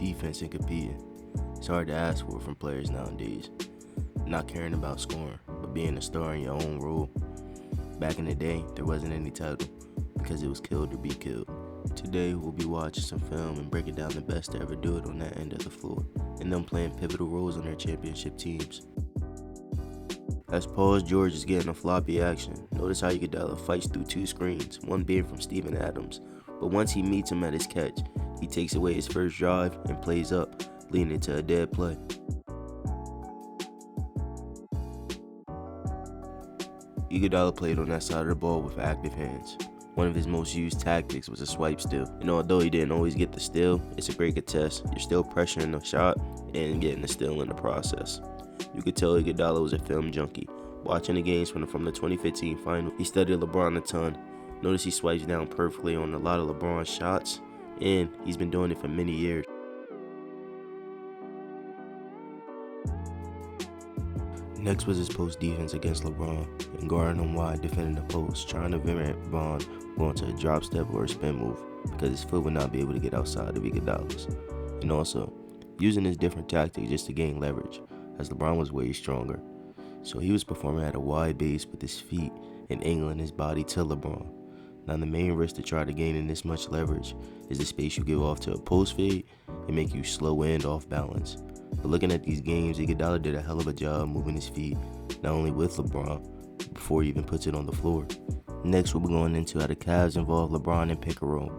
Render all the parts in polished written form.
defense and competing. It's hard to ask for from players nowadays. Not caring about scoring, but being a star in your own role. Back in the day, there wasn't any title because it was killed or be killed. Today, we'll be watching some film and breaking down the best to ever do it on that end of the floor, and them playing pivotal roles on their championship teams. As Paul George is getting a floppy action, notice how Iguodala fights through two screens, one being from Steven Adams, but once he meets him at his catch, he takes away his first drive and plays up, leading into a dead play. Iguodala played on that side of the ball with active hands. One of his most used tactics was a swipe steal, and although he didn't always get the steal, it's a great contest. You're still pressuring the shot and getting the steal in the process. You could tell Iguodala was a film junkie. Watching the games from the 2015 final, he studied LeBron a ton. Notice he swipes down perfectly on a lot of LeBron's shots, and he's been doing it for many years. Next was his post defense against LeBron, and guarding him wide defending the post, trying to prevent LeBron going to a drop step or a spin move, because his foot would not be able to get outside of Iguodala's. And also, using his different tactics just to gain leverage, as LeBron was way stronger. So he was performing at a wide base with his feet and angling his body to LeBron. Now the main risk to try to gain in this much leverage is the space you give off to a post fade and make you slow and off balance. But looking at these games, Iguodala did a hell of a job moving his feet, not only with LeBron, but before he even puts it on the floor. Next, we'll be going into how the Cavs involve LeBron in pick and roll.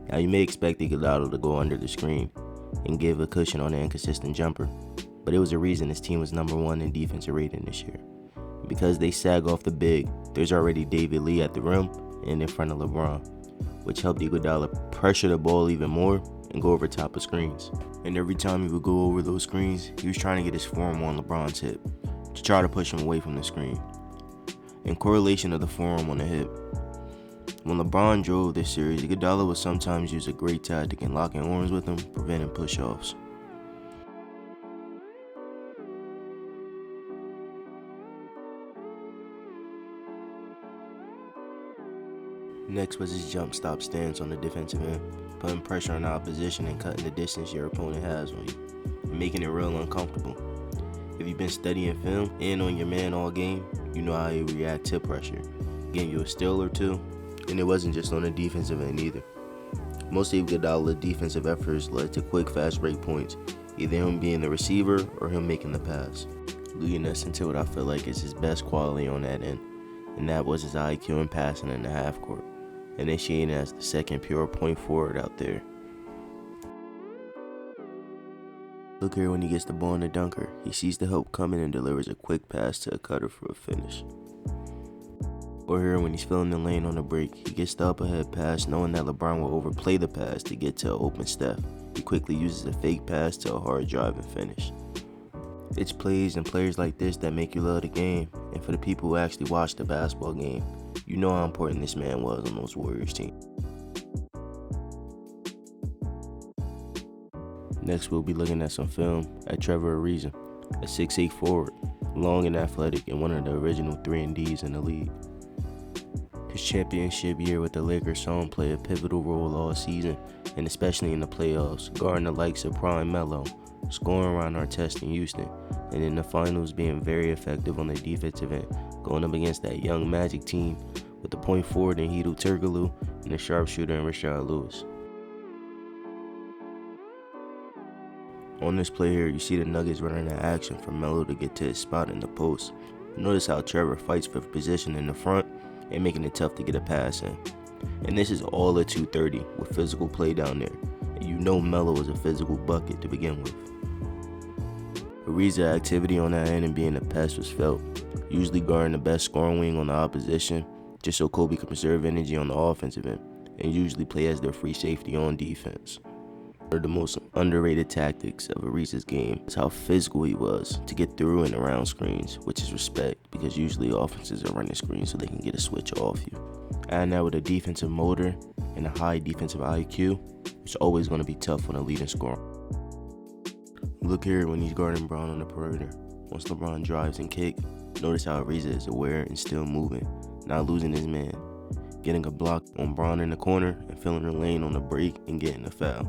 Now you may expect Iguodala to go under the screen and give a cushion on an inconsistent jumper, but it was a reason his team was #1 in defensive rating this year. Because they sag off the big, there's already David Lee at the rim and in front of LeBron, which helped Iguodala pressure the ball even more and go over top of screens. And every time he would go over those screens, he was trying to get his forearm on LeBron's hip to try to push him away from the screen. In correlation of the forearm on the hip, when LeBron drove this series, Iguodala would sometimes use a great tactic in locking arms with him, preventing push-offs. Next was his jump stop stance on the defensive end, putting pressure on the opposition and cutting the distance your opponent has on you, and making it real uncomfortable. If you've been studying film and on your man all game, you know how he react to pressure, getting you a steal or two, and it wasn't just on the defensive end either. Most of Iguodala's defensive efforts led to quick, fast break points, either him being the receiver or him making the pass, leading us into what I feel like is his best quality on that end, and that was his IQ and passing in the half court, initiating as the second pure point forward out there. Look here when he gets the ball in the dunker, he sees the help coming and delivers a quick pass to a cutter for a finish. Or here when he's filling the lane on the break, he gets the up ahead pass knowing that LeBron will overplay the pass to get to an open Steph. He quickly uses a fake pass to a hard drive and finish. It's plays and players like this that make you love the game, and for the people who actually watch the basketball game, you know how important this man was on those Warriors team. Next, we'll be looking at some film at Trevor Ariza, a 6'8" forward, long and athletic, and one of the original 3-and-Ds in the league. His championship year with the Lakers saw him play a pivotal role all season, and especially in the playoffs, guarding the likes of Prime Melo, scoring around Artest in Houston, and in the finals being very effective on the defensive end, going up against that young Magic team with the point forward in Hedo Turkoglu and the sharpshooter in Rashard Lewis. On this play here, you see the Nuggets running an action for Melo to get to his spot in the post. Notice how Trevor fights for position in the front and making it tough to get a pass in. And this is all at 230 with physical play down there. And you know Melo is a physical bucket to begin with. Ariza's activity on that end and being a pest was felt, usually guarding the best scoring wing on the opposition, just so Kobe could preserve energy on the offensive end, and usually play as their free safety on defense. One of the most underrated tactics of Ariza's game is how physical he was to get through and around screens, which is respect, because usually offenses are running screens so they can get a switch off you. And now with a defensive motor and a high defensive IQ, it's always going to be tough on a leading scorer. Look here when he's guarding Brown on the perimeter. Once LeBron drives and kick, notice how Ariza is aware and still moving, not losing his man, getting a block on Brown in the corner and filling the lane on the break and getting a foul.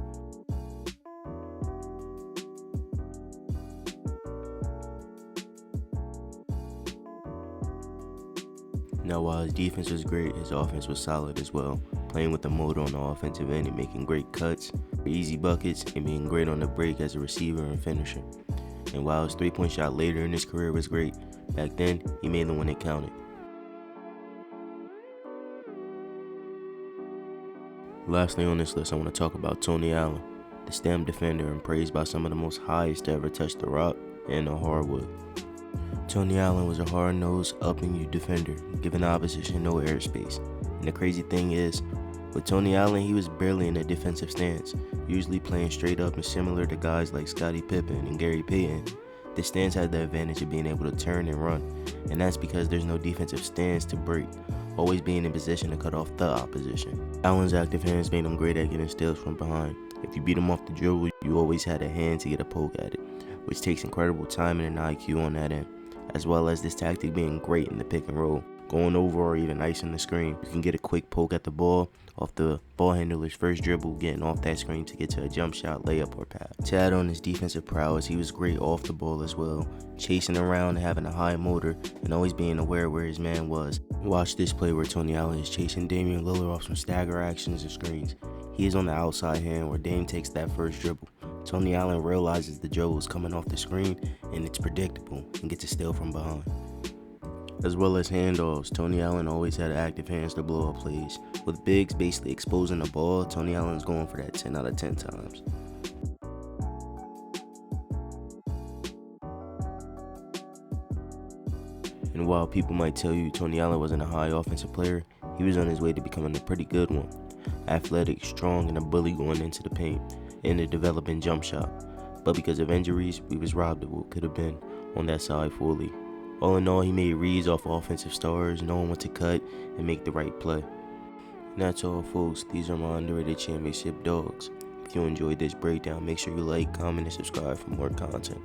Now, while his defense was great, his offense was solid as well, playing with the motor on the offensive end and making great cuts, easy buckets, and being great on the break as a receiver and finisher. And while his three-point shot later in his career was great, back then he made them when it counted. Lastly on this list, I want to talk about Tony Allen, the stem defender and praised by some of the most highest to ever touch the rock and the hardwood. Tony Allen was a hard-nosed, up-and-you defender, giving the opposition no airspace. And the crazy thing is, with Tony Allen, he was barely in a defensive stance, usually playing straight up and similar to guys like Scottie Pippen and Gary Payton. This stance had the advantage of being able to turn and run, and that's because there's no defensive stance to break, always being in position to cut off the opposition. Allen's active hands made him great at getting steals from behind. If you beat him off the dribble, you always had a hand to get a poke at it, which takes incredible timing and IQ on that end, as well as this tactic being great in the pick and roll, going over or even icing the screen. You can get a quick poke at the ball off the ball handler's first dribble, getting off that screen to get to a jump shot, layup, or pass. To add on his defensive prowess, he was great off the ball as well, chasing around, having a high motor, and always being aware where his man was. Watch this play where Tony Allen is chasing Damian Lillard off some stagger actions and screens. He is on the outside hand where Dame takes that first dribble. Tony Allen realizes the dribble is coming off the screen and it's predictable and gets a steal from behind. As well as handoffs, Tony Allen always had active hands to blow up plays. With bigs basically exposing the ball, Tony Allen's going for that 10 out of 10 times. And while people might tell you Tony Allen wasn't a high offensive player, he was on his way to becoming a pretty good one. Athletic, strong, and a bully going into the paint and a developing jump shot. But because of injuries, we was robbed of what could have been on that side fully. All in all, he made reads off offensive stars, knowing what to cut and make the right play. And that's all, folks. These are my underrated championship dogs. If you enjoyed this breakdown, make sure you like, comment, and subscribe for more content.